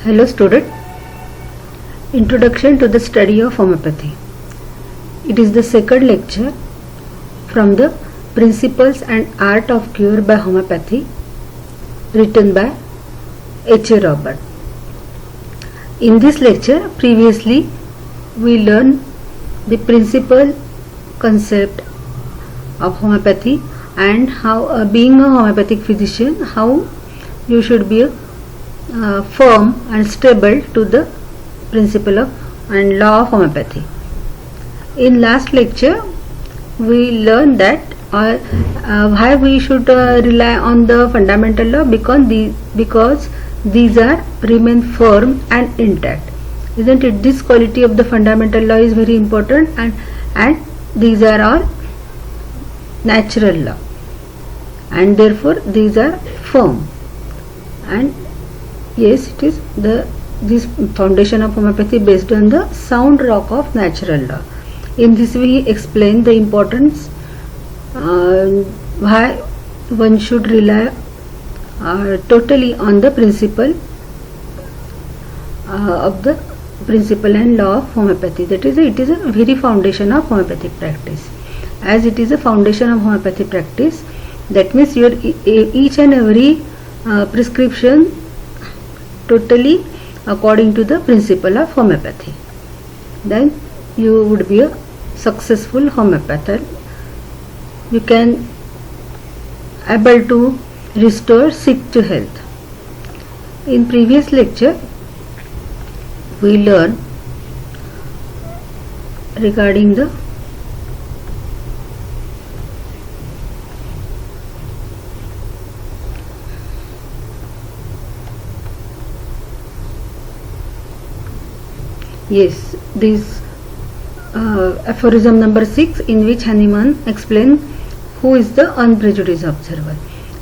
Hello student, Introduction to the Study of Homeopathy. It is the second lecture from the Principles and Art of Cure by Homeopathy, written by H. A. Robert. In this lecture, previously we learned the principal concept of homeopathy and how being a homeopathic physician, how you should be firm and stable to the principle of and law of homeopathy. In last lecture we learned that why we should rely on the fundamental law, because these are remain firm and intact, isn't it? This quality of the fundamental law is very important, and these are all natural law, and therefore these are firm. And yes, it is this foundation of homeopathy based on the sound rock of natural law. In this we explain the importance why one should rely totally on the principle of the principle and law of homeopathy. That is, it is a very foundation of homeopathic practice. As it is a foundation of homeopathic practice, that means your each and every prescription totally according to the principle of homeopathy, then you would be a successful homeopath. You can able to restore sick to health. In previous lecture we learned regarding the this aphorism number 6, in which Hahnemann explained who is the unprejudiced observer,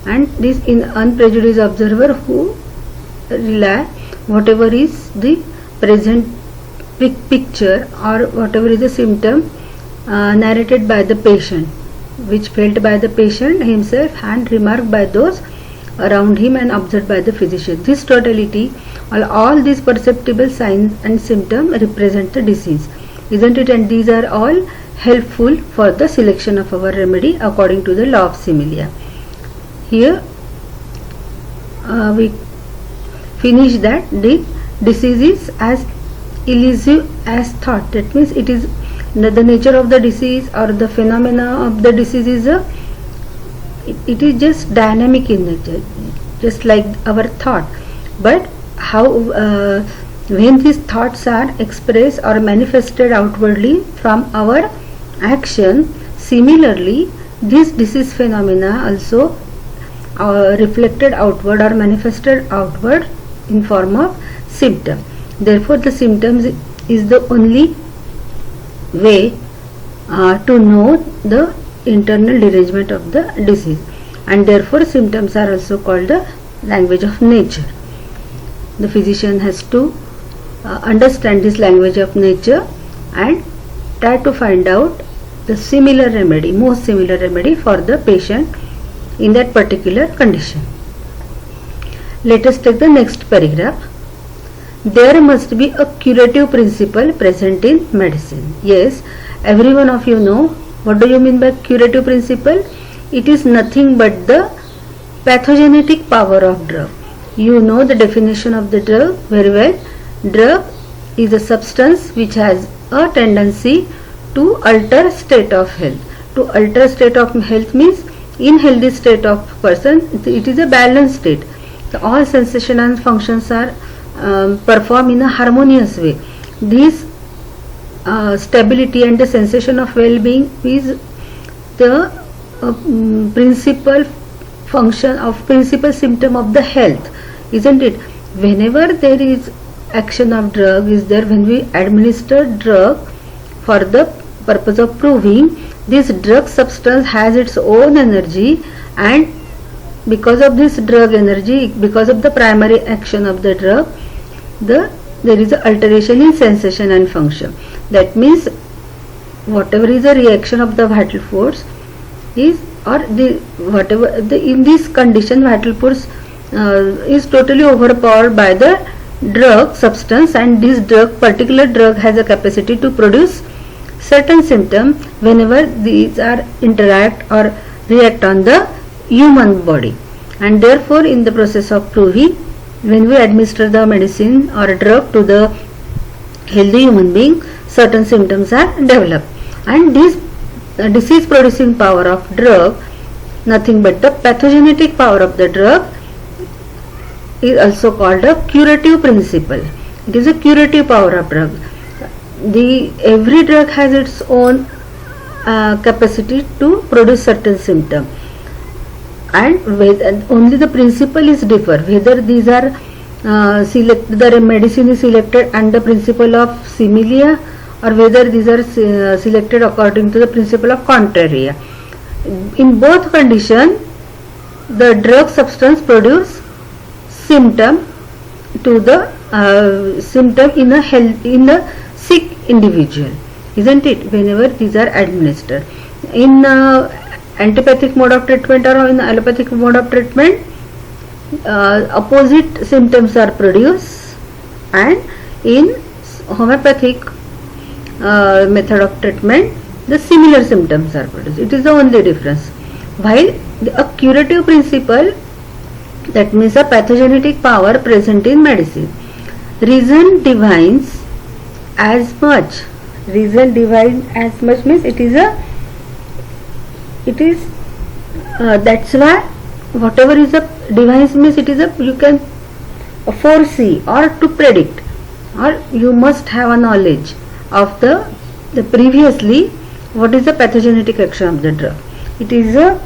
and this in unprejudiced observer who rely whatever is the present picture or whatever is the symptom narrated by the patient, which felt by the patient himself and remarked by those around him and observed by the physician. This totality, all these perceptible signs and symptoms represent the disease, isn't it? And these are all helpful for the selection of our remedy according to the law of similia. Here we finish that the disease is as elusive as thought. That means it is the nature of the disease or the phenomena of the disease is it is just dynamic in nature, just like our thought. But how when these thoughts are expressed or manifested outwardly from our action, similarly this disease phenomena also reflected outward or manifested outward in form of symptom. Therefore the symptoms is the only way to know the internal derangement of the disease, and therefore symptoms are also called the language of nature. The physician has to understand this language of nature and try to find out the similar remedy, most similar remedy for the patient in that particular condition. Let us take the next paragraph. There must be a curative principle present in medicine. Yes, every one of you know what do you mean by curative principle. It is nothing but the pathogenetic power of drug. You know the definition of the drug very well. Drug is a substance which has a tendency to alter state of health. To alter state of health means in healthy state of person, it is a balanced state. So all sensation and functions are performed in a harmonious way. This stability and the sensation of well-being is the principal function of principal symptom of the health, isn't it? Whenever there is action of drug is there, when we administer drug for the purpose of proving this drug substance has its own energy, and because of this drug energy, because of the primary action of the drug, there is an alteration in sensation and function. That means whatever is the reaction of the vital force is, or the whatever the in this condition vital force is totally overpowered by the drug substance, and this particular drug has a capacity to produce certain symptom whenever these are interact or react on the human body. And therefore in the process of proving, when we administer the medicine or a drug to the healthy human being, certain symptoms are developed, and this disease producing power of drug, nothing but the pathogenetic power of the drug, is also called a curative principle. It is a curative power of drug. Every drug has its own capacity to produce certain symptom, and only the principle is differ, whether these are the medicine is selected and the principle of similia, or whether these are selected according to the principle of contraria. In both condition, the drug substance produce symptom to the symptom in a sick individual, isn't it? Whenever these are administered in antipathic mode of treatment or in allopathic mode of treatment, opposite symptoms are produced, and in homeopathic method of treatment, the similar symptoms are produced. It is the only difference. While a curative principle, that means a pathogenetic power present in medicine, reason divines as much. Reason divines as much means it is that's why whatever is a divines means it is you can foresee or to predict, or you must have a knowledge of the previously what is the pathogenetic action of the drug. It is a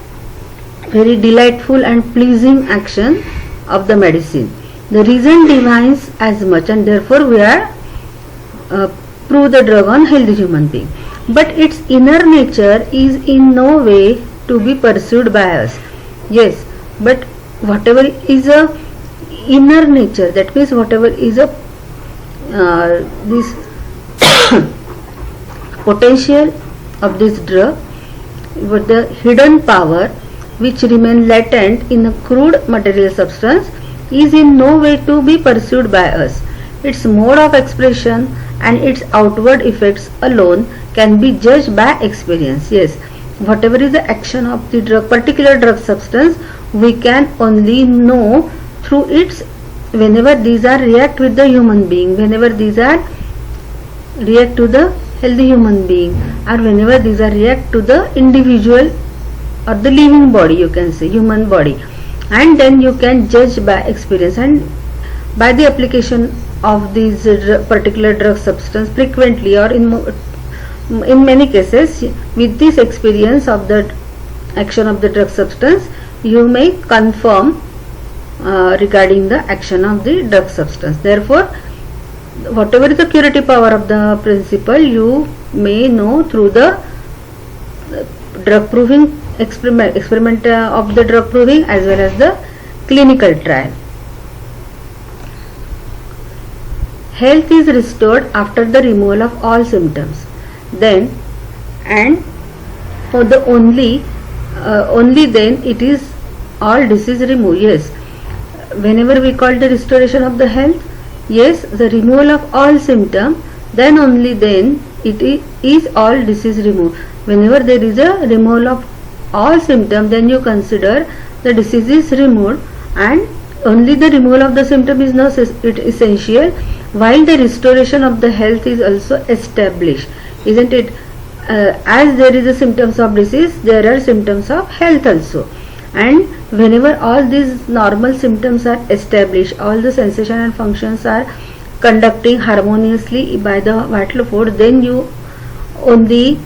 very delightful and pleasing action of the medicine. The reason divines as much, and therefore we are prove the drug on healthy human being. But its inner nature is in no way to be pursued by us. Yes, but whatever is a inner nature, that means whatever is a this potential of this drug, with the hidden power which remain latent in a crude material substance, is in no way to be pursued by us. Its mode of expression and its outward effects alone can be judged by experience. Yes, whatever is the action of the drug, particular drug substance, we can only know through its, whenever these are react with the human being, whenever these are react to the healthy human being, or whenever these are react to the individual or the living body, you can say human body, and then you can judge by experience. And by the application of these particular drug substance frequently or in many cases, with this experience of the action of the drug substance, you may confirm regarding the action of the drug substance. Therefore, whatever is the curative power of the principle, you may know through the drug proving experiment of the drug proving as well as the clinical trial. Health is restored after the removal of all symptoms. Then and for the only then it is all disease removed. Yes, whenever we call the restoration of the health, yes, the removal of all symptom, then only then it is all disease removed. Whenever there is a removal of all symptom, then you consider the disease is removed, and only the removal of the symptom is not essential, while the restoration of the health is also established, isn't it? As there is a symptoms of disease, there are symptoms of health also, and whenever all these normal symptoms are established, all the sensation and functions are conducting harmoniously by the vital force, then you only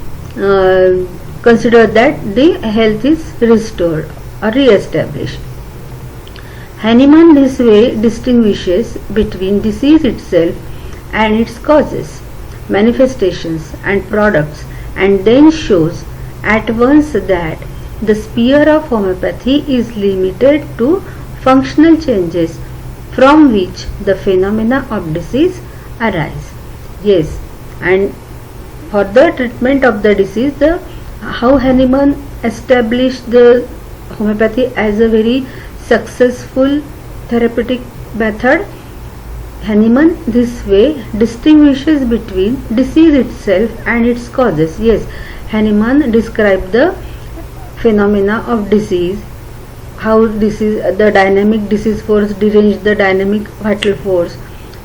consider that the health is restored or re-established. Hahnemann this way distinguishes between disease itself and its causes, manifestations and products, and then shows at once that the sphere of homeopathy is limited to functional changes from which the phenomena of disease arise. Yes, and for the treatment of the disease, how Hahnemann established the homeopathy as a very successful therapeutic method, Hahnemann this way distinguishes between disease itself and its causes. Yes, Hahnemann described the phenomena of disease, how disease, the dynamic disease force deranged the dynamic vital force,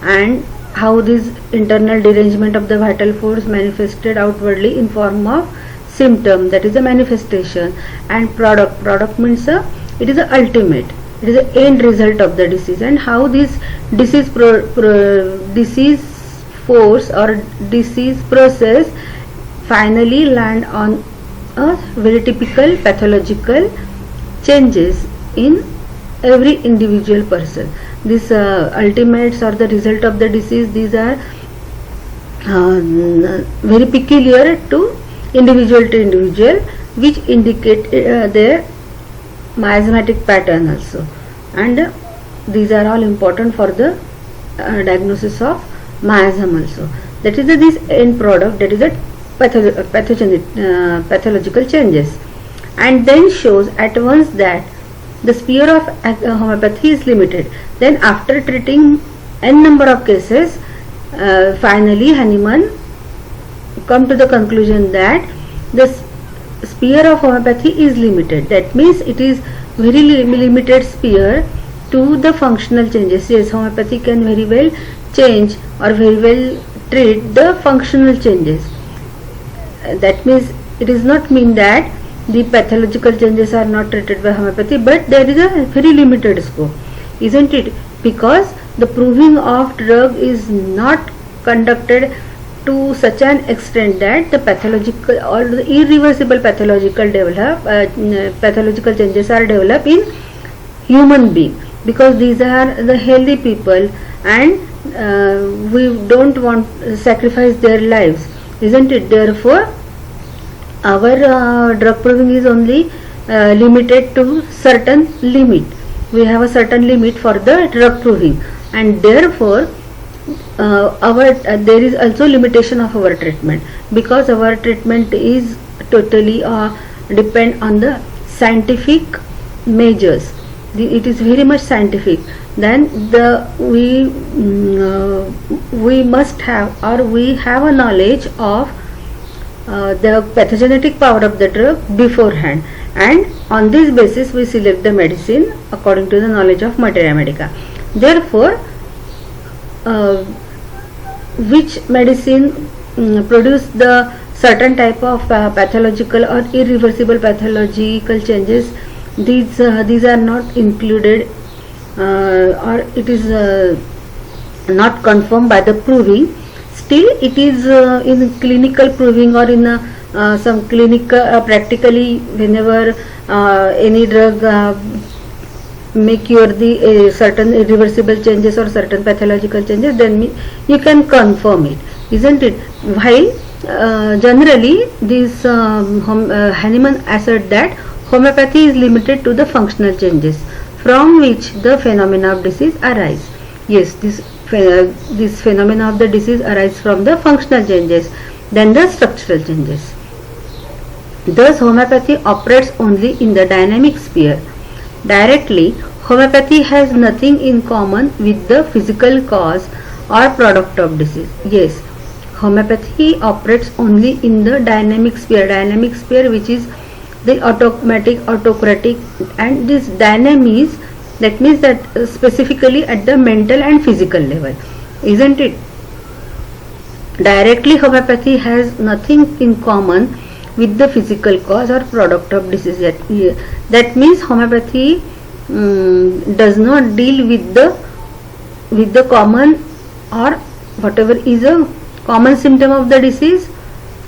and how this internal derangement of the vital force manifested outwardly in form of symptom, that is a manifestation, and product means it is the ultimate, it is the end result of the disease, and how this disease disease force or disease process finally land on a very typical pathological changes in every individual person. These ultimates or the result of the disease, these are very peculiar to individual, which indicate their miasmatic pattern also, and these are all important for the diagnosis of miasm also. That is this end product, that is a pathological changes, and then shows at once that the sphere of homeopathy is limited. Then after treating n number of cases, finally Hahnemann come to the conclusion that the sphere of homeopathy is limited. That means it is very limited sphere to the functional changes. Yes, homeopathy can very well change or very well treat the functional changes. That means it does not mean that the pathological changes are not treated by homeopathy, but there is a very limited scope, isn't it? Because the proving of drug is not conducted to such an extent that the pathological or the irreversible pathological changes are developed in human being, because these are the healthy people, and we don't want to sacrifice their lives, isn't it? Therefore our drug proving is only limited to certain limit. We have a certain limit for the drug proving, and therefore there is also limitation of our treatment, because our treatment is totally depend on the scientific measures. It is very much scientific. Then we must have, or we have a knowledge of the pathogenetic power of the drug beforehand, and on this basis we select the medicine according to the knowledge of materia medica. Therefore which medicine produce the certain type of pathological or irreversible pathological changes, these are not included or it is not confirmed by the proving. Still it is in clinical proving or in some clinical practically, whenever any drug may cure the certain irreversible changes or certain pathological changes, then you can confirm it, isn't it? While generally this Hahnemann assert that homeopathy is limited to the functional changes from which the phenomena of disease arise. Yes, this phenomena of the disease arise from the functional changes, then the structural changes. Thus homeopathy operates only in the dynamic sphere. Directly, homeopathy has nothing in common with the physical cause or product of disease. Yes, homeopathy operates only in the dynamic sphere which is the automatic, autocratic, and this dynamics, that means that specifically at the mental and physical level, isn't it? Directly homeopathy has nothing in common with the physical cause or product of disease. That means homeopathy does not deal with the common or whatever is a common symptom of the disease,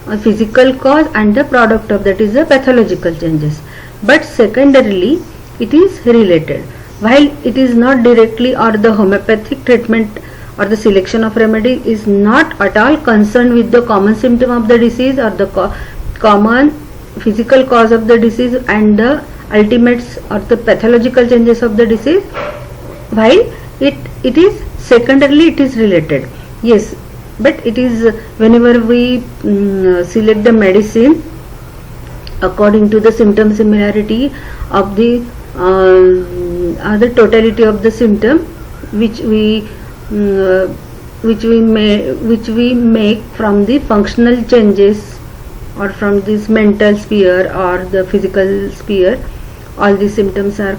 a physical cause, and the product of that is the pathological changes, but secondarily it is related. While it is not directly, or the homeopathic treatment or the selection of remedy is not at all concerned with the common symptom of the disease or the common physical cause of the disease and the ultimates or the pathological changes of the disease, while it is secondarily it is related. Yes, but it is whenever we select the medicine according to the symptom similarity of the totality of the symptom which we which we make from the functional changes or from this mental sphere or the physical sphere. All these symptoms are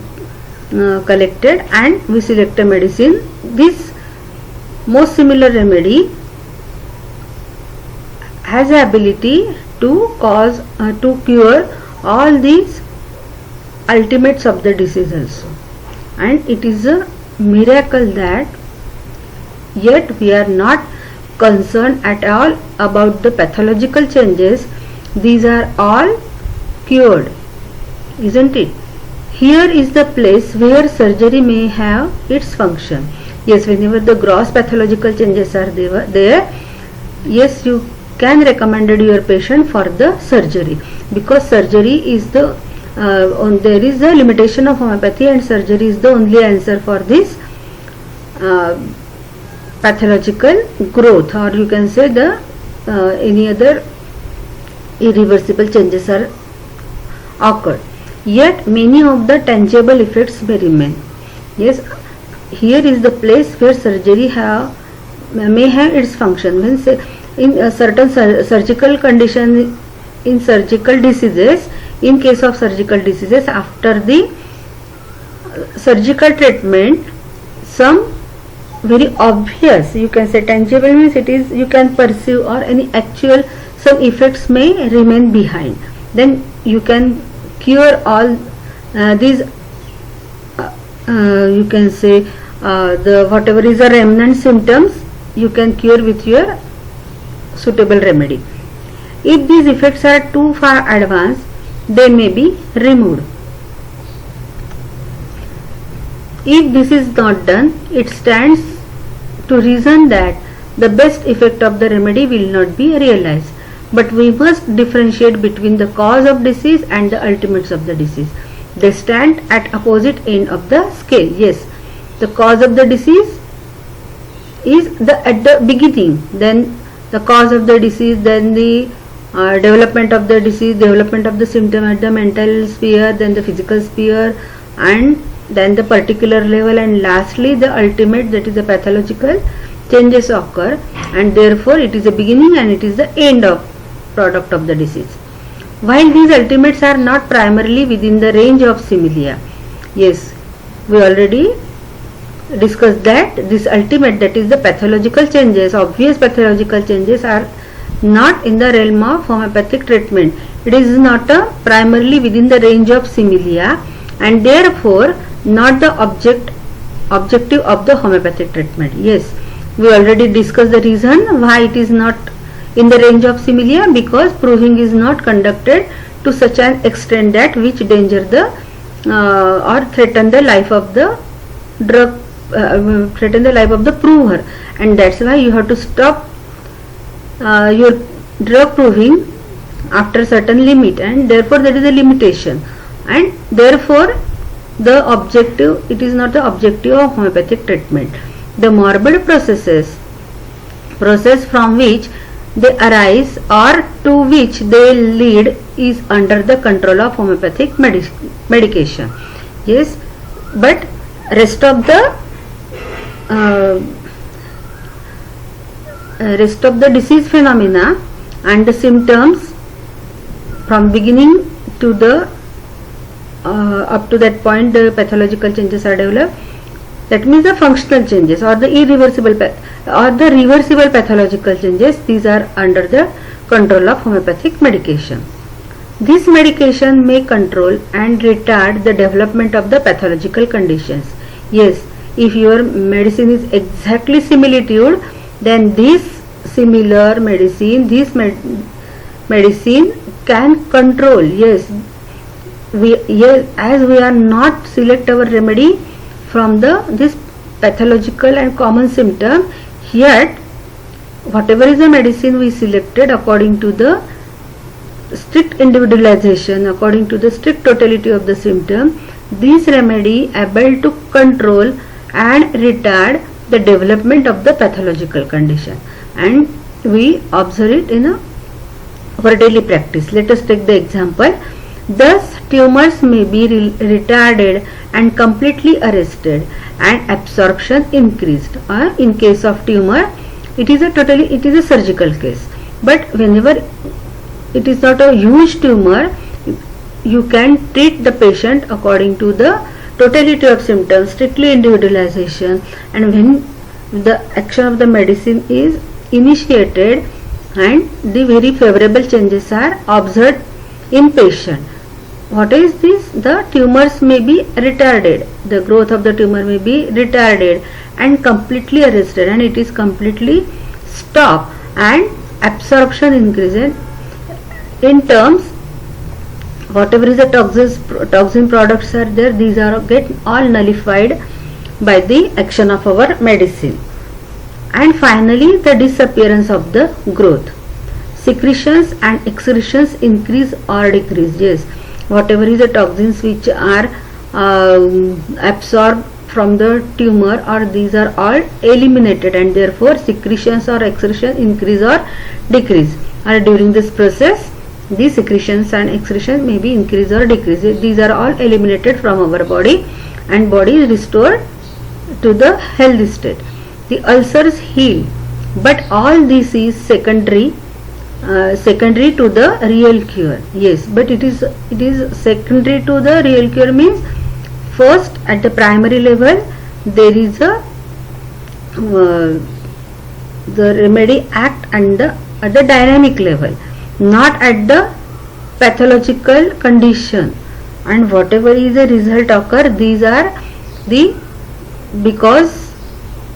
collected and we select a medicine. This most similar remedy has the ability to cure all these ultimates of the disease also, and it is a miracle that yet we are not concerned at all about the pathological changes. These are all cured, isn't it? Here is the place where surgery may have its function. Yes, whenever the gross pathological changes are there, yes, you can recommend your patient for the surgery, because surgery is the there is a limitation of homeopathy, and surgery is the only answer for this pathological growth, or you can say the any other irreversible changes are occurred. Yet many of the tangible effects may remain. Yes, here is the place where surgery may have its function. When say in certain surgical condition, in surgical diseases, in case of surgical diseases, after the surgical treatment, some very obvious, you can say tangible means it is you can perceive, or any actual some effects may remain behind. Then you can cure all these you can say the whatever is the remnant symptoms, you can cure with your suitable remedy. If these effects are too far advanced, they may be removed. If this is not done, it stands to reason that the best effect of the remedy will not be realized. But we must differentiate between the cause of disease and the ultimates of the disease. They stand at opposite end of the scale. Yes, the cause of the disease is at the beginning, then the cause of the disease, then the development of the disease, development of the symptom at the mental sphere, then the physical sphere, and then the particular level, and lastly the ultimate, that is the pathological changes occur, and therefore it is the beginning and it is the end of product of the disease. While these ultimates are not primarily within the range of similia, yes, we already discussed that this ultimate, that is the pathological changes, obvious pathological changes, are not in the realm of homeopathic treatment. It is not primarily within the range of similia, and therefore not the objective of the homeopathic treatment. Yes, we already discussed the reason why it is not in the range of similia, because proving is not conducted to such an extent that which danger the or threaten the life of the drug, threaten the life of the prover, and that's why you have to stop your drug proving after certain limit, and therefore that is a limitation, and therefore the objective, it is not the objective of homeopathic treatment. The morbid process from which they arise or to which they lead is under the control of homeopathic medication. Yes, but rest of the disease phenomena and the symptoms from beginning to the up to that point, the pathological changes are developed. That means the functional changes or the irreversible or the reversible pathological changes, these are under the control of homeopathic medication. This medication may control and retard the development of the pathological conditions. Yes, if your medicine is exactly similitude, then this similar medicine, medicine can control. Yes, as we are not select our remedy from this pathological and common symptom, yet whatever is the medicine we selected according to the strict individualization, according to the strict totality of the symptom, this remedy able to control and retard the development of the pathological condition, and we observe it in our daily practice. Let us take the example. Thus, tumors may be retarded and completely arrested, and absorption increased. In case of tumor, it is a surgical case. But whenever it is not a huge tumor, you can treat the patient according to the totality of symptoms, strictly individualization, and when the action of the medicine is initiated and the very favorable changes are observed in patient. What is this? The tumors may be retarded, the growth of the tumor may be retarded and completely arrested, and it is completely stopped, and absorption increases. In terms, whatever is the toxin products are there, these are get all nullified by the action of our medicine. And finally, the disappearance of the growth. Secretions and excretions increase or decrease. Yes, whatever is the toxins which are absorbed from the tumor, or these are all eliminated, and therefore secretions or excretion increase or decrease. Or during this process, the secretions and excretion may be increase or decrease. These are all eliminated from our body, and body is restored to the healthy state. The ulcers heal, but all this is secondary to the real cure. Yes, but it is secondary to the real cure means, first at the primary level there is a the remedy act and at the dynamic level, not at the pathological condition, and whatever is the result occur, these are the because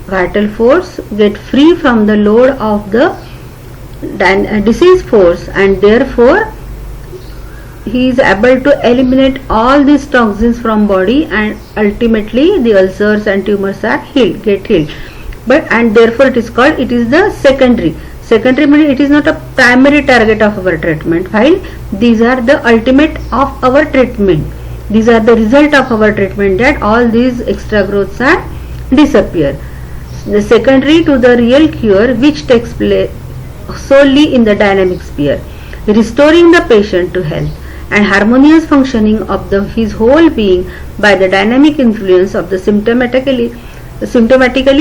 vital force get free from the load of the disease force, and therefore he is able to eliminate all these toxins from body, and ultimately the ulcers and tumors are get healed. But and therefore it is called, it is the secondary means it is not a primary target of our treatment, while these are the ultimate of our treatment. These are the result of our treatment, that all these extra growths are disappear. The secondary to the real cure, which takes place solely in the dynamic sphere, restoring the patient to health and harmonious functioning of his whole being by the dynamic influence of the symptomatically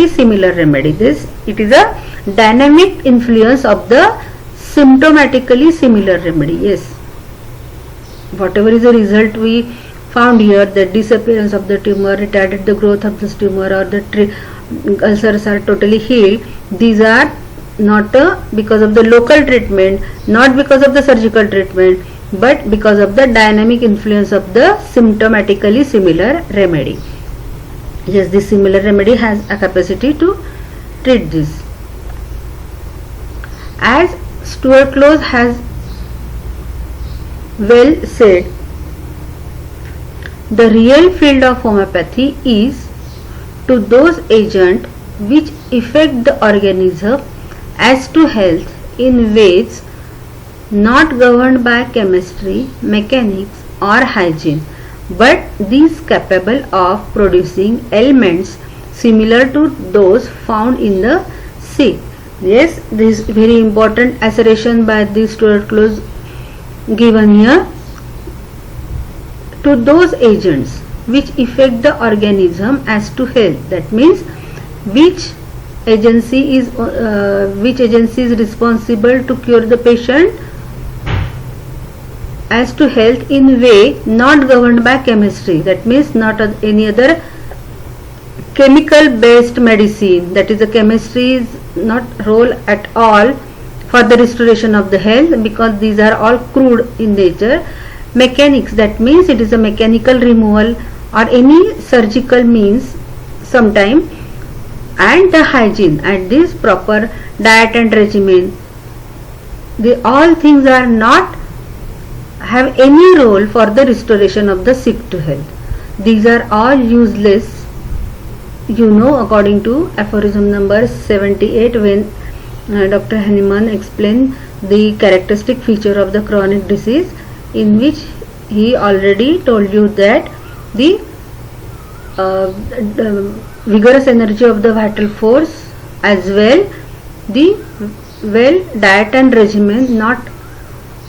similar remedy. It is a dynamic influence of the symptomatically similar remedy. Yes, whatever is the result we found here, the disappearance of the tumor, retarded the growth of this tumor, or the ulcers are totally healed, these are not because of the local treatment, not because of the surgical treatment, but because of the dynamic influence of the symptomatically similar remedy. Yes, this similar remedy has a capacity to treat this. As Stuart Close has well said, the real field of homeopathy is to those agents which affect the organism as to health in ways not governed by chemistry, mechanics or hygiene, but these capable of producing ailments similar to those found in the sick. Yes, this very important assertion by this Stuart Close given here. To those agents which affect the organism as to health, that means which agency is responsible to cure the patient as to health in way not governed by chemistry, that means not any other chemical based medicine, that is the chemistry is not role at all for the restoration of the health, because these are all crude in nature. Mechanics, that means it is a mechanical removal or any surgical means sometime, and the hygiene and this proper diet and regimen, the all things are not have any role for the restoration of the sick to health. These are all useless, according to aphorism number 78, when Dr. Hahnemann explained the characteristic feature of the chronic disease, in which he already told you that the vigorous energy of the vital force, as well the diet and regimen not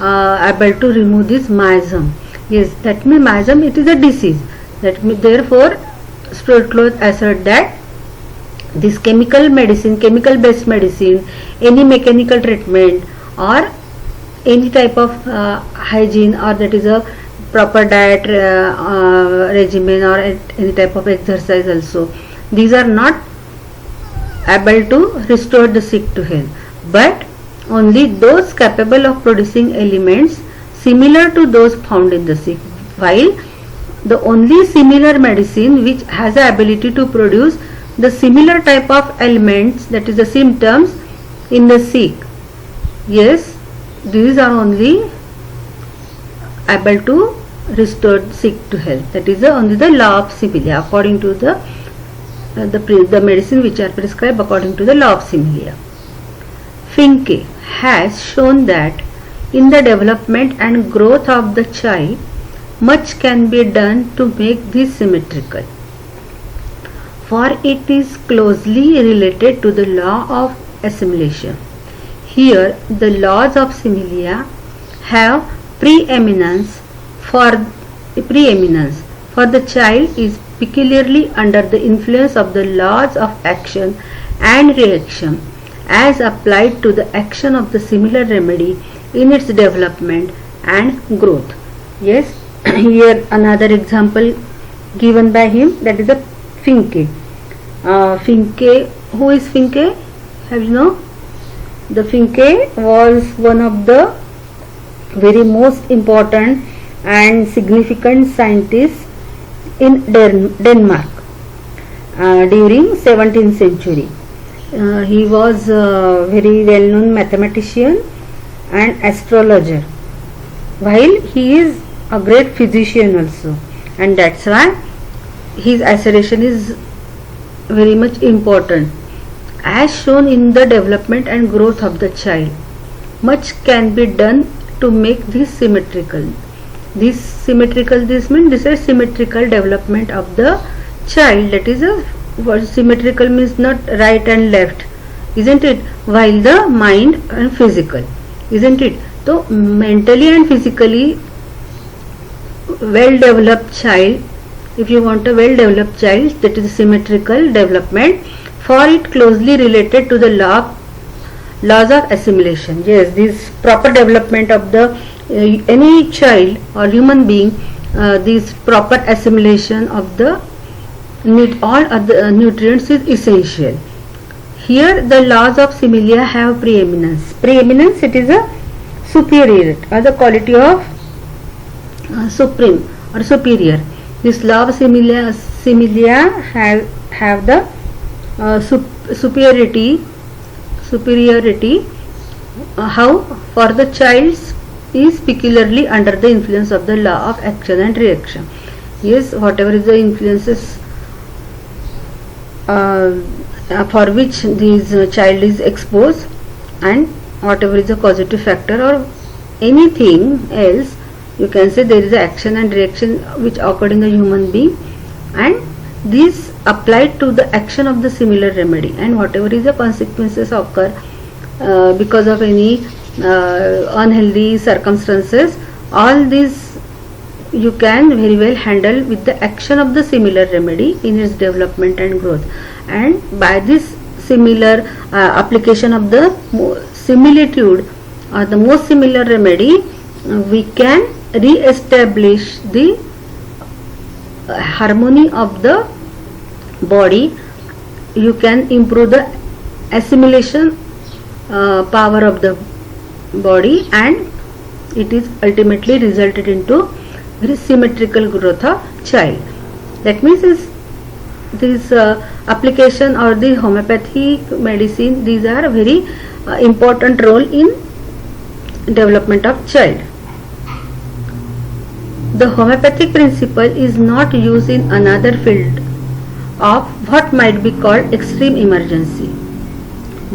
able to remove this miasm. Yes, that means miasm, it is a disease. That means, therefore, Swartloth assert that this chemical medicine, chemical based medicine, any mechanical treatment or any type of hygiene, or that is a proper diet regimen, or any type of exercise also, these are not able to restore the sick to health, but only those capable of producing elements similar to those found in the sick, while the only similar medicine which has the ability to produce the similar type of elements, that is the symptoms, in the sick, yes, these are only able to restore sick to health. That is only the law of similia according to the medicine which are prescribed according to the law of similia. Finke has shown that in the development and growth of the child, much can be done to make this symmetrical, for it is closely related to the law of assimilation. Here the laws of similia have preeminence, for the child is peculiarly under the influence of the laws of action and reaction as applied to the action of the similar remedy in its development and growth. Yes, here another example given by him, that is the Finke. Finke, who is Finke? Have you know? The Finke was one of the very most important and significant scientists in Denmark during 17th century. He was a very well known mathematician and astrologer, while he is a great physician also, and that's why his assertion is very much important. As shown in the development and growth of the child, much can be done to make this symmetrical. This means this is symmetrical development of the child. That is what symmetrical means, not right and left, isn't it? While the mind and physical, isn't it? So mentally and physically well developed child, if you want a well developed child, that is symmetrical development, for it closely related to the laws of assimilation. Yes, this proper development of the any child or human being, this proper assimilation of the all other nutrients is essential. Here the laws of similia have preeminence. Preeminence, it is a superiority or the quality of supreme or superior. This law of similia have the superiority. How? For the child is peculiarly under the influence of the law of action and reaction. Yes, whatever is the influences for which this child is exposed, and whatever is the causative factor or anything else, you can say there is action and reaction which occurred in the human being, and this applied to the action of the similar remedy, and whatever is the consequences occur because of any unhealthy circumstances, all these you can very well handle with the action of the similar remedy in its development and growth. And by this similar application of the similitude or the most similar remedy, we can re-establish the harmony of the body. You can improve the assimilation power of the body, and it is ultimately resulted into very symmetrical growth of child. That means this application or the homeopathic medicine, these are a very important role in development of child. The homeopathic principle is not used in another field of what might be called extreme emergency,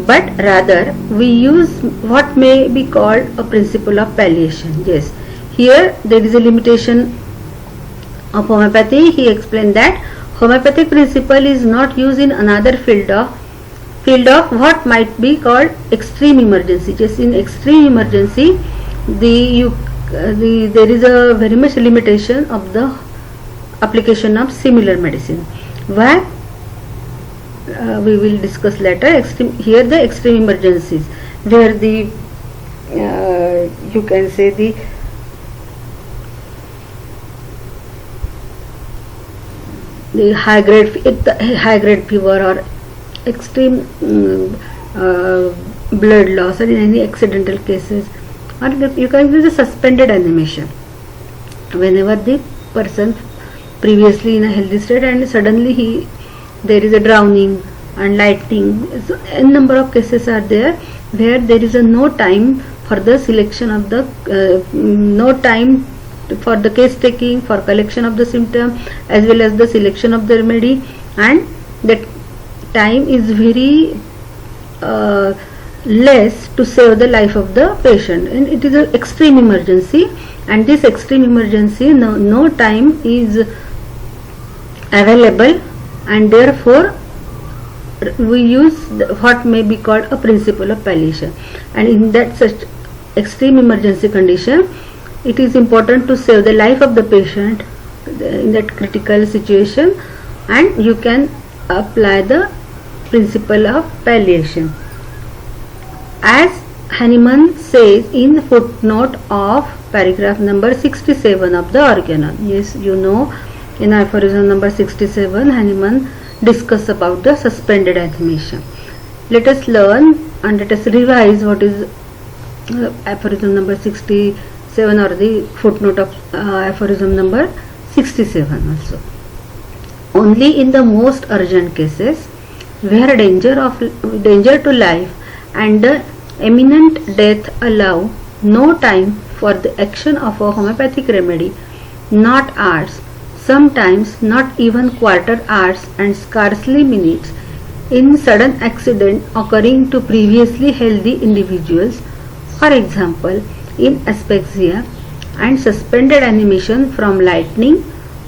but rather we use what may be called a principle of palliation. Yes, here there is a limitation of homeopathy. He explained that homeopathic principle is not used in another field of what might be called extreme emergency. Just in extreme emergency, there is a very much limitation of the application of similar medicine. Why? We will discuss later. Here the extreme emergencies, where the you can say the high grade fever or extreme blood loss, or in any accidental cases, or you can use a suspended animation. Whenever the person previously in a healthy state and suddenly there is a drowning and lightning, so a number of cases are there where there is no time for the selection of the no time for the case taking, for collection of the symptom, as well as the selection of the remedy, and that time is very less to save the life of the patient, and it is an extreme emergency, and this extreme emergency no time is available, and therefore we use what may be called a principle of palliation. And in that such extreme emergency condition, it is important to save the life of the patient in that critical situation, and you can apply the principle of palliation. As Hahnemann says in footnote of paragraph number 67 of the Organon. Yes, you know, in aphorism number 67, Hahnemann discuss about the suspended animation. Let us learn and let us revise what is aphorism number 67 or the footnote of aphorism number 67 also. Only in the most urgent cases, where danger to life and imminent death allow no time for the action of a homeopathic remedy, not hours, sometimes not even quarter hours and scarcely minutes, in sudden accident occurring to previously healthy individuals, for example in asphyxia and suspended animation from lightning,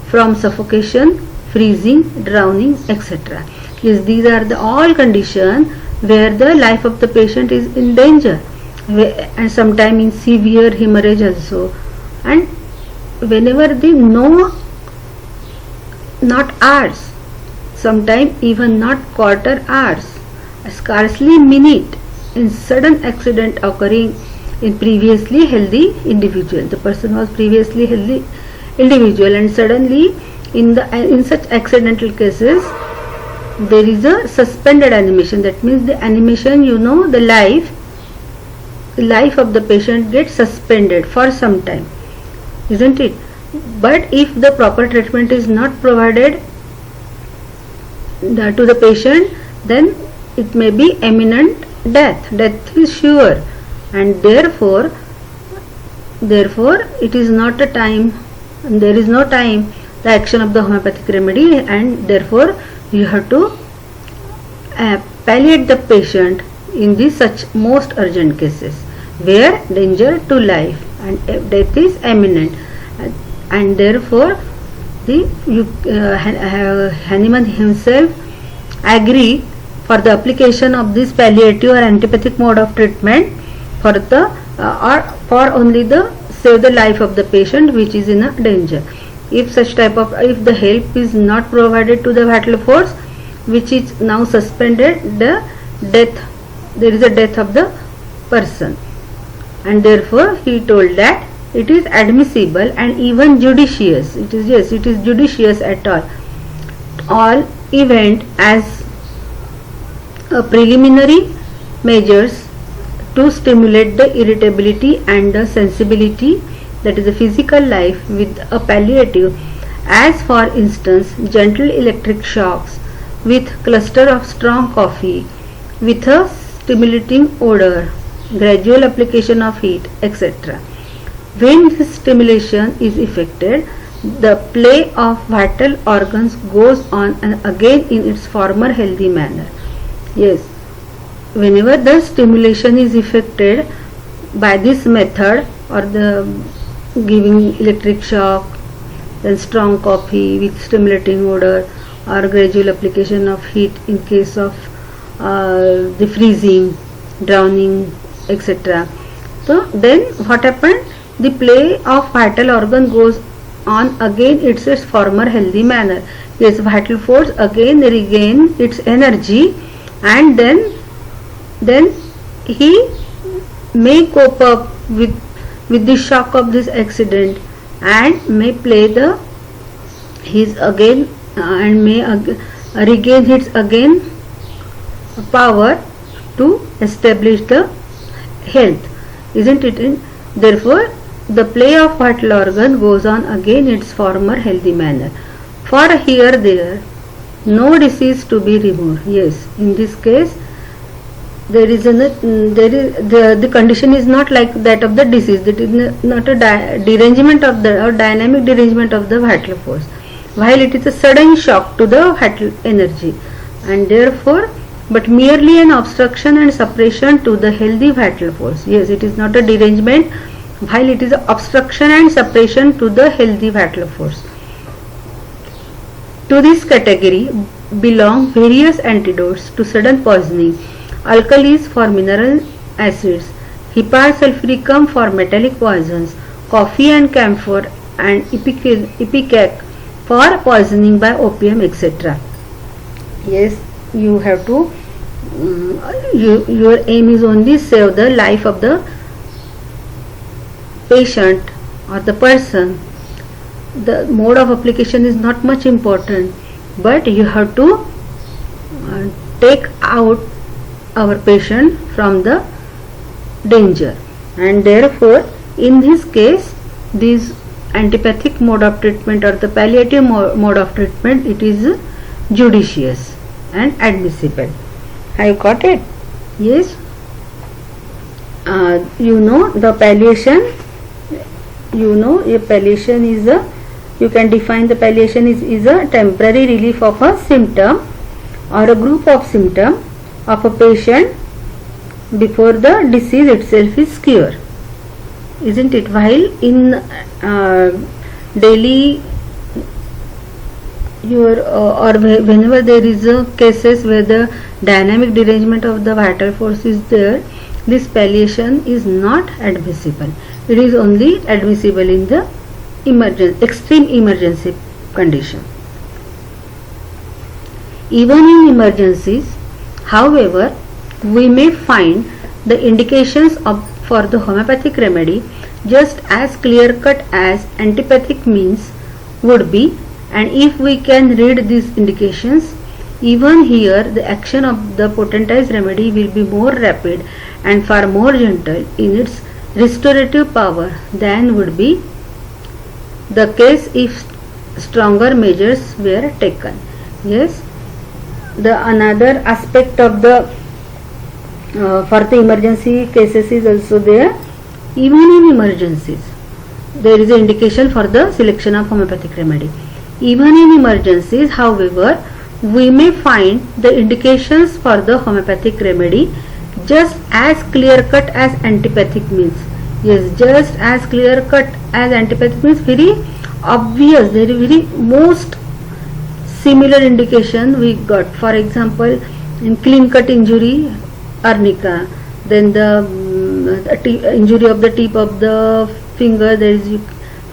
from suffocation, freezing, drowning, etc. Yes, these are the all conditions where the life of the patient is in danger, and sometimes in severe hemorrhage also, and whenever the not hours, sometimes even not quarter hours, scarcely minute, in sudden accident occurring in previously healthy individual. The person was previously healthy individual, and suddenly in such accidental cases there is a suspended animation. That means the animation, the life of the patient gets suspended for some time, isn't it? But if the proper treatment is not provided to the patient, then it may be imminent death. Death is sure, and therefore it is not a time, there is no time the action of the homeopathic remedy, and therefore you have to palliate the patient in the such most urgent cases where danger to life and death is imminent, and therefore Hahnemann himself agree for the application of this palliative or antipathic mode of treatment for the or for only the save the life of the patient which is in a danger. If such type of, if the help is not provided to the vital force which is now suspended, the death, there is a death of the person, and therefore he told that it is admissible and even judicious. It is, yes, it is judicious at all event as a preliminary measures to stimulate the irritability and the sensibility, that is the physical life, with a palliative, as for instance gentle electric shocks with cluster of strong coffee with a stimulating odor, gradual application of heat, etc. When this stimulation is effected, the play of vital organs goes on and again in its former healthy manner. Yes, whenever the stimulation is effected by this method, or the giving electric shock, then strong coffee with stimulating odor, or gradual application of heat in case of the freezing, drowning, etc. So then what happened? the play of vital organ goes on again its former healthy manner. Yes, vital force again regain its energy, and then he may cope up with the shock of this accident, and may play the his again and may regain his again power to establish the health, isn't it? Therefore the play of vital organ goes on again its former healthy manner. For here there no disease to be removed. Yes, in this case there is the condition is not like that of the disease. That is not a derangement of the or dynamic derangement of the vital force, while it is a sudden shock to the vital energy, and therefore but merely an obstruction and suppression to the healthy vital force. Yes, it is not a derangement, while it is an obstruction and suppression to the healthy vital force. To this category belong various antidotes to sudden poisoning, alkalis for mineral acids, heparin sulfuricum for metallic poisons, coffee and camphor and ipecac for poisoning by opium, etc. Yes, you have to your aim is only save the life of the patient or the person. The mode of application is not much important, but you have to take out our patient from the danger, and therefore in this case this antipathic mode of treatment or the palliative mode of treatment, it is judicious and admissible. Have you got it? Yes. You know the palliation, a palliation is a, you can define the palliation is a temporary relief of a symptom or a group of symptoms of a patient before the disease itself is cured, isn't it? While in daily or whenever there is a cases where the dynamic derangement of the vital force is there, this palliation is not admissible. It is only admissible in the extreme emergency condition. Even in emergencies, however, we may find the indications for the homeopathic remedy just as clear cut as antipathic means would be, and if we can read these indications, even here the action of the potentized remedy will be more rapid and far more gentle in its restorative power than would be the case if stronger measures were taken. Yes, the another aspect of the for the emergency cases is also there. Even in emergencies there is an indication for the selection of homeopathic remedy. Even in emergencies, however, we may find the indications for the homeopathic remedy just as clear cut as antipathic means. Yes, just as clear cut as antipathic means, very obvious, very most similar indication we got. For example, in clean cut injury, arnica, then the injury of the tip of the finger, there is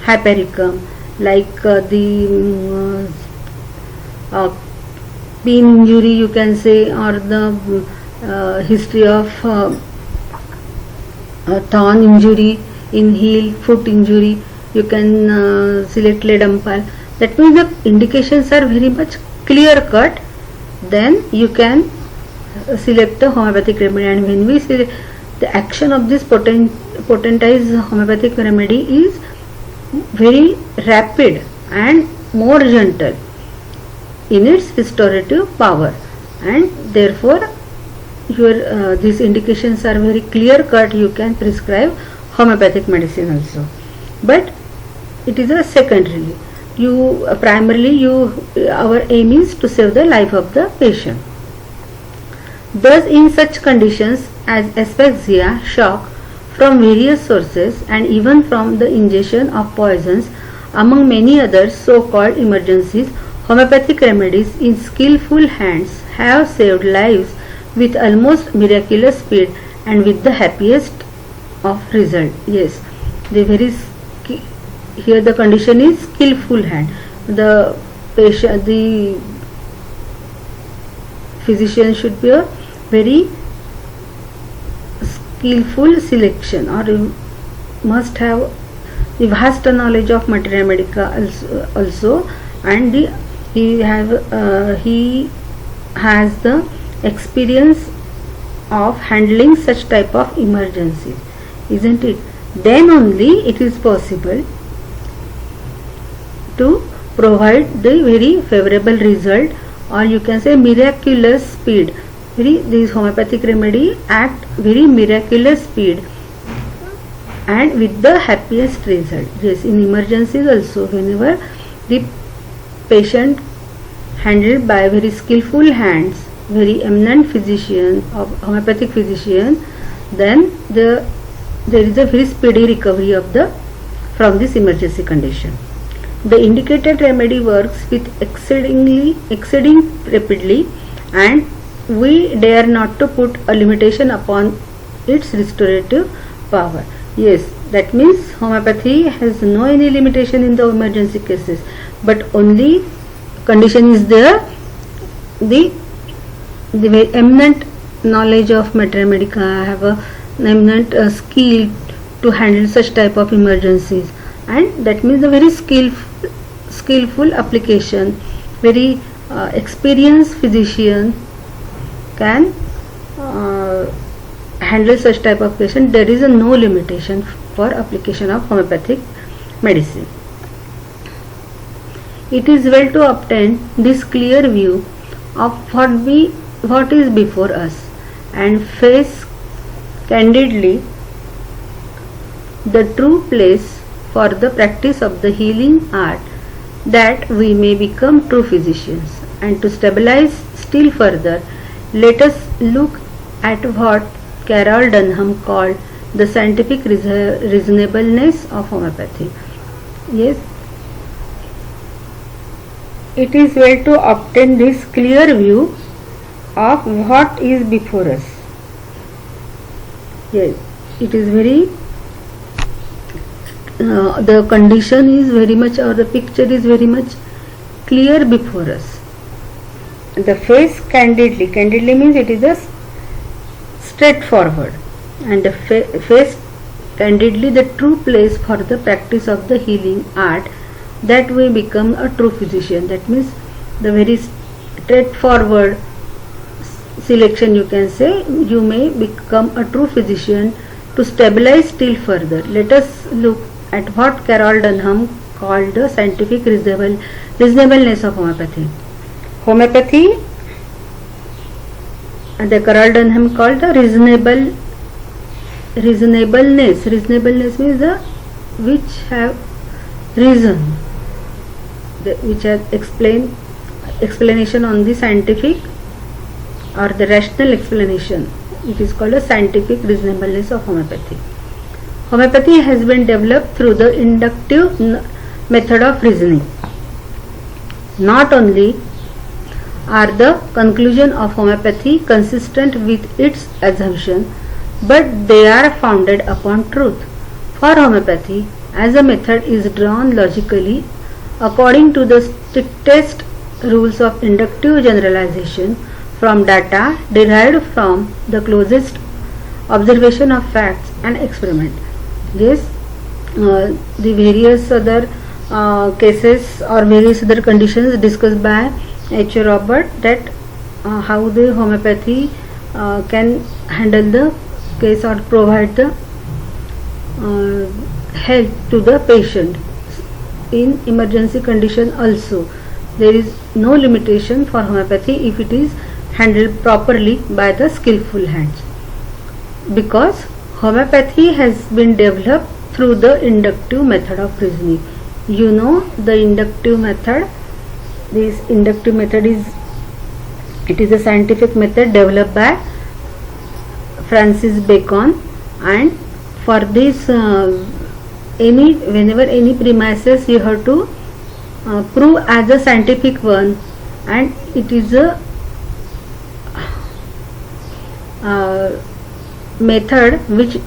hypericum, like the pin injury you can say, or the history of thorn injury in heel, foot injury, you can select lead impulse. That means the indications are very much clear cut, then you can select the homeopathic remedy. And when we say the action of this potentized homeopathic remedy is very rapid and more gentle in its restorative power, and therefore your these indications are very clear cut, you can prescribe homeopathic medicine also. But it is a secondarily, primarily our aim is to save the life of the patient. Thus in such conditions as asphyxia, shock from various sources, and even from the ingestion of poisons, among many other so-called emergencies, homeopathic remedies in skillful hands have saved lives with almost miraculous speed and with the happiest of result. Yes, the here the condition is skillful hand. The patient, the physician should be a very skillful selection, or must have the vast knowledge of materia medica also, and he has the experience of handling such type of emergencies, isn't it? Then only it is possible to provide the very favorable result, or you can say miraculous speed. This homeopathic remedy act very miraculous speed and with the happiest result. Yes, in emergencies also, whenever the patient handled by very skillful hands, very eminent physician of homeopathic physician, then there is a very speedy recovery of from this emergency condition. The indicated remedy works with exceeding rapidly, and we dare not to put a limitation upon its restorative power. Yes, that means homeopathy has no any limitation in the emergency cases, but only condition is there the very eminent knowledge of materia medica, have a eminent skill to handle such type of emergencies, and that means a very skillful application, very experienced physician can handle such type of patient. There is no limitation for application of homeopathic medicine. It is well to obtain this clear view of what is before us, and face candidly the true place for the practice of the healing art, that we may become true physicians. And to stabilize still further, let us look at what Carol Dunham called the scientific reasonableness of homeopathy. Yes, it is well to obtain this clear view of what is before us. Yes, it is very the condition is very much, or the picture is very much clear before us. The face candidly means it is a straightforward, and the face candidly the true place for the practice of the healing art, that we become a true physician. That means the very straightforward selection, you can say, you may become a true physician. To stabilize still further, let us look at what Carol Dunham called the scientific reasonableness of homeopathy. Homeopathy, the Carol Dunham called the reasonableness. Reasonableness means the which have reason, which has explanation on the scientific or the rational explanation. It is called a scientific reasonableness of homeopathy. Homeopathy has been developed through the inductive method of reasoning. Not only are the conclusions of homeopathy consistent with its assumption, but they are founded upon truth. For homeopathy, as a method, is drawn logically according to the strictest rules of inductive generalization from data derived from the closest observation of facts and experiment. Yes, the various other cases or various other conditions discussed by H. Robert, that how the homeopathy can handle the case or provide the help to the patient in emergency condition also. There is no limitation for homeopathy if it is handled properly by the skillful hands, because homeopathy has been developed through the inductive method of reasoning. You know the inductive method. This inductive method is a scientific method developed by Francis Bacon, and for this whenever any premises you have to prove as a scientific one, and it is a method which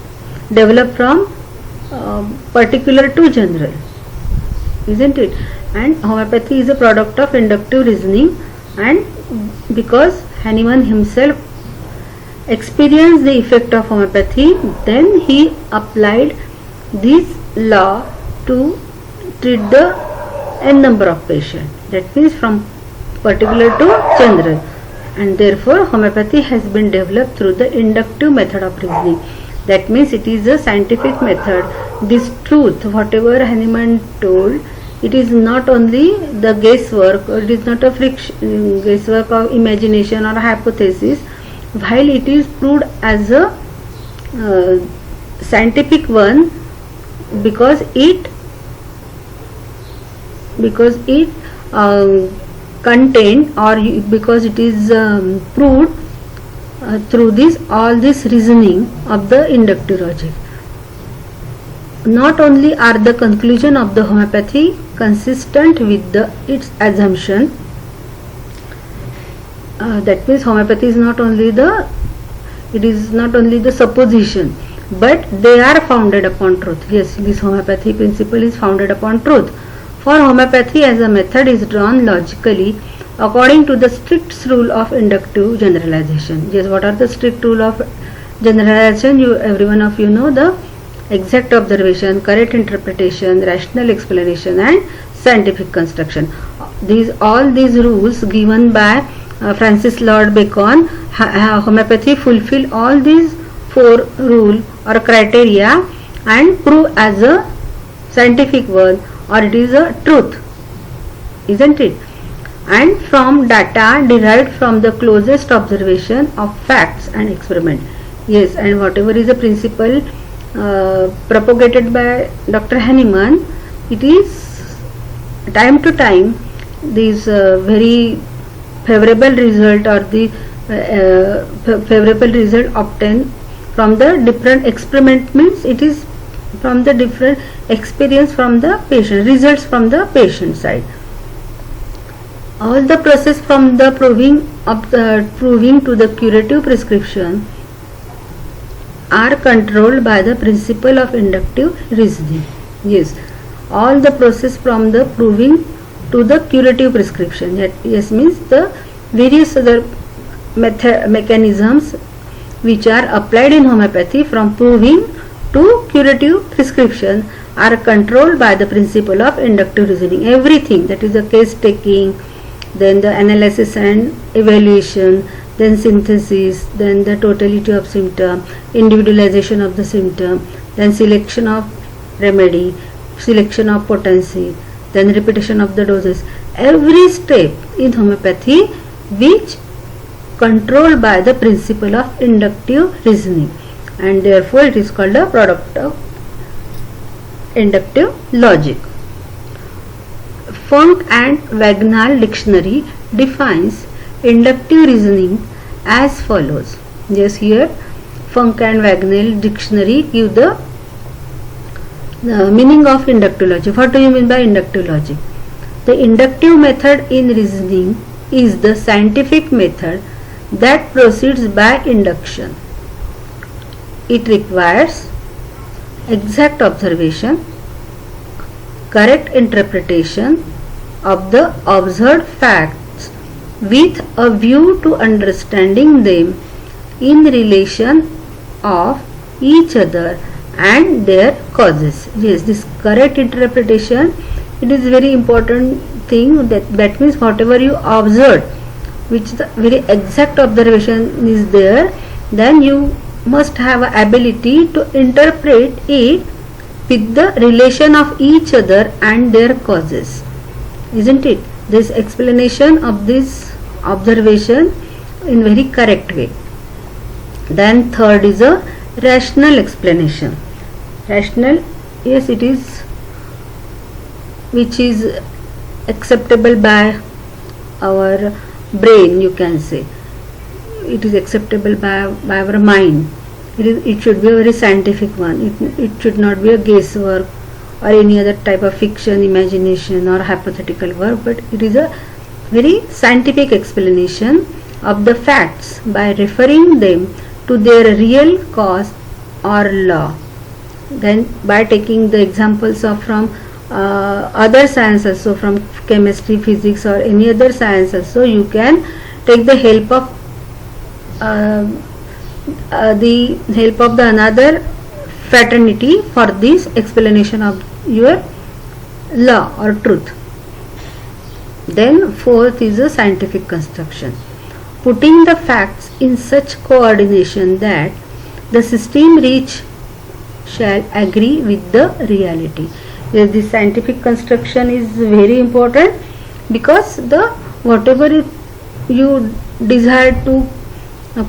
developed from particular to general, isn't it? And homeopathy is a product of inductive reasoning, and because Hahnemann himself experienced the effect of homeopathy, then he applied this law to treat the n number of patients, that means from particular to general, and therefore homeopathy has been developed through the inductive method of reasoning. That means it is a scientific method. This truth, whatever Hahnemann told, it is not only the guesswork, or it is not a guesswork of imagination or hypothesis, while it is proved as a scientific one, because it contained, or because it is proved through all this reasoning of the inductive logic. Not only are the conclusion of the homeopathy consistent with its assumption, that means homeopathy is not only the supposition, but they are founded upon truth. Yes, this homeopathy principle is founded upon truth. For homeopathy as a method is drawn logically according to the strict rule of inductive generalization. Yes, what are the strict rule of generalization? Every one of you know: the exact observation, correct interpretation, rational explanation, and scientific construction. All these rules given by Francis Lord Bacon, homeopathy fulfill all these 4 rule or criteria and prove as a scientific one, or it is a truth, isn't it? And from data derived from the closest observation of facts and experiment. Yes, and whatever is a principle propagated by Dr. Hahnemann, it is time to time these very favorable result, or the favorable result obtained from the different experiment, means it is from the different experience from the patient, results from the patient side. All the process from the proving to the curative prescription are controlled by the principle of inductive reasoning. Yes, all the process from the proving to the curative prescription. Yes, means the various other mechanisms which are applied in homeopathy from proving to curative prescription are controlled by the principle of inductive reasoning. Everything, that is the case taking, then the analysis and evaluation, then synthesis, then the totality of symptom, individualization of the symptom, then selection of remedy, selection of potency, then repetition of the doses. Every step in homeopathy which controlled by the principle of inductive reasoning, and therefore it is called a product of inductive logic. Funk and Wagnall dictionary defines inductive reasoning as follows. Yes, here Funk and Wagnall dictionary give the meaning of inductive logic. What do you mean by inductive logic? The inductive method in reasoning is the scientific method that proceeds by induction. It requires exact observation, correct interpretation of the observed facts with a view to understanding them in relation of each other and their causes. Yes, this correct interpretation, it is very important thing. That means whatever you observe, which the very exact observation is there, then you must have an ability to interpret it with the relation of each other and their causes, isn't it? This explanation of this observation in very correct way. Then third is a rational explanation. Rational, yes, it is which is acceptable by our brain, you can say. It is acceptable by our mind. It should be a very scientific one. It should not be a guesswork or any other type of fiction, imagination or hypothetical work, but it is a very scientific explanation of the facts by referring them to their real cause or law. Then by taking the examples of from other sciences, so from chemistry, physics or any other sciences, so you can take the help of the another fraternity for this explanation of your law or truth. Then fourth is a scientific construction, putting the facts in such coordination that the system reach shall agree with the reality. This scientific construction is very important, because the whatever you desire to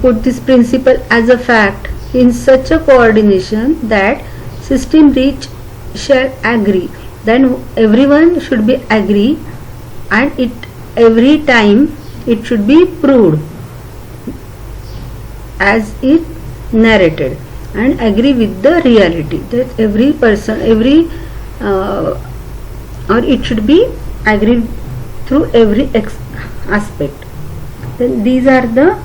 put this principle as a fact in such a coordination that system reach shall agree, then everyone should be agree, and it every time it should be proved as it narrated and agree with the reality, that every person or it should be agreed through every aspect. Then these are the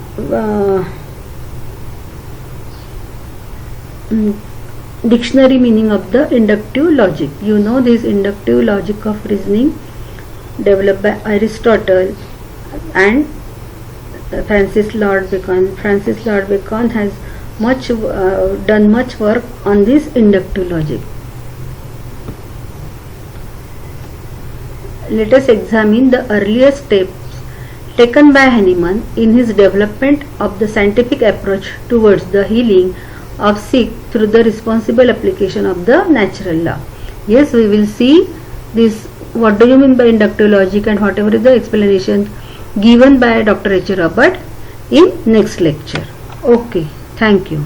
dictionary meaning of the inductive logic. You know this inductive logic of reasoning developed by Aristotle and Francis Lord Bacon. Francis Lord Bacon has done much work on this inductive logic. Let us examine the earlier steps taken by Hahnemann in his development of the scientific approach towards the healing of sick through the responsible application of the natural law. Yes, we will see this, what do you mean by inductive logic and whatever is the explanation given by Dr. H. Robert in next lecture. Okay, thank you.